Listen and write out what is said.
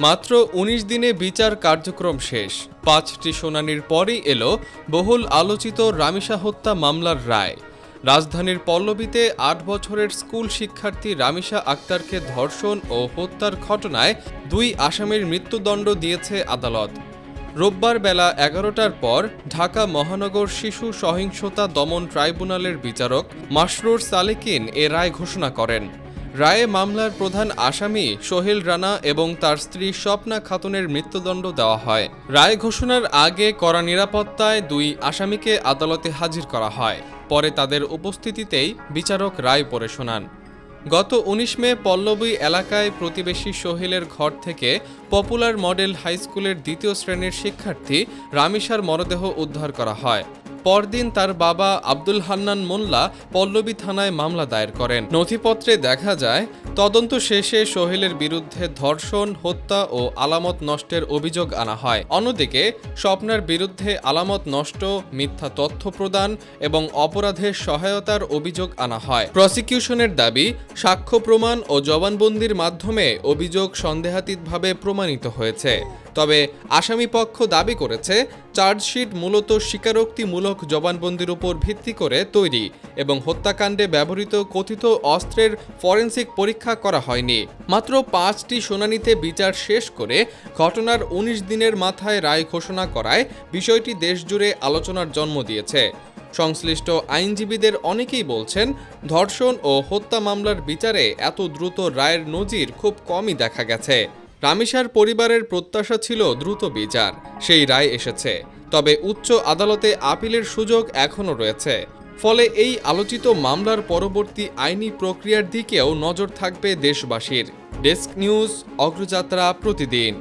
মাত্র ১৯ দিনে বিচার কার্যক্রম শেষ। ৫টি শুনানির পরই এলো বহুল আলোচিত রামিসা হত্যা মামলার রায়। রাজধানীর পল্লবীতে ৮ বছরের স্কুল শিক্ষার্থী রামিসা আক্তারকে ধর্ষণ ও হত্যার ঘটনায় ২ আসামির মৃত্যুদণ্ড দিয়েছে আদালত। রোববার বেলা ১১টার পর ঢাকা মহানগর শিশু সহিংসতা দমন ট্রাইব্যুনালের বিচারক মাসরুর সালেকিন এ রায় ঘোষণা করেন। রায়ে মামলার প্রধান আসামি সোহেল রানা এবং তার স্ত্রী স্বপ্না খাতুনের মৃত্যুদণ্ড দেওয়া হয়। রায় ঘোষণার আগে কড়া নিরাপত্তায় ২ আসামিকে আদালতে হাজির করা হয়। পরে তাদের উপস্থিতিতেই বিচারক রায় পড়ে শোনান। গত ১৯ মে পল্লবী এলাকায় প্রতিবেশী সোহেলের ঘর থেকে পপুলার মডেল হাই স্কুলের ২য় শ্রেণীর শিক্ষার্থী রামিসার মরদেহ উদ্ধার করা হয়। পরদিন তার বাবা আব্দুল হান্নান মোল্লা পল্লবী থানায় মামলা দায়ের করেন। নথিপত্রে দেখা যায়, তদন্ত শেষে সোহেলের বিরুদ্ধে ধর্ষণ, হত্যা ও আলামত নষ্টের অভিযোগ আনা হয়। অন্যদিকে স্বপ্নার বিরুদ্ধে আলামত নষ্ট, মিথ্যা তথ্য প্রদান এবং অপরাধের সহায়তার অভিযোগ আনা হয়। প্রসিকিউশনের দাবি, সাক্ষ্য প্রমাণ ও জবানবন্দির মাধ্যমে অভিযোগ সন্দেহাতীতভাবে প্রমাণিত হয়েছে। তবে আসামিপক্ষ দাবি করেছে, চার্জশিট মূলত স্বীকারোক্তিমূলক জবানবন্দির উপর ভিত্তি করে তৈরি এবং হত্যাকাণ্ডে ব্যবহৃত কথিত অস্ত্রের ফরেনসিক পরীক্ষা করা হয়নি। মাত্র 5টি শুনানিতে বিচার শেষ করে ঘটনার ১৯ দিনের মাথায় রায় ঘোষণা করায় বিষয়টি দেশজুড়ে আলোচনার জন্ম দিয়েছে। সংশ্লিষ্ট আইনজীবীদের অনেকেই বলছেন, ধর্ষণ ও হত্যা মামলার বিচারে এত দ্রুত রায়ের নজির খুব কমই দেখা গেছে। রামিসার পরিবারের প্রত্যাশা ছিল দ্রুত বিচার, সেই রায় এসেছে। তবে উচ্চ আদালতে আপিলের সুযোগ এখনও রয়েছে। ফলে এই আলোচিত মামলার পরবর্তী আইনি প্রক্রিয়ার দিকেও নজর থাকবে দেশবাসীর। ডেস্ক নিউজ, অগ্রযাত্রা প্রতিদিন।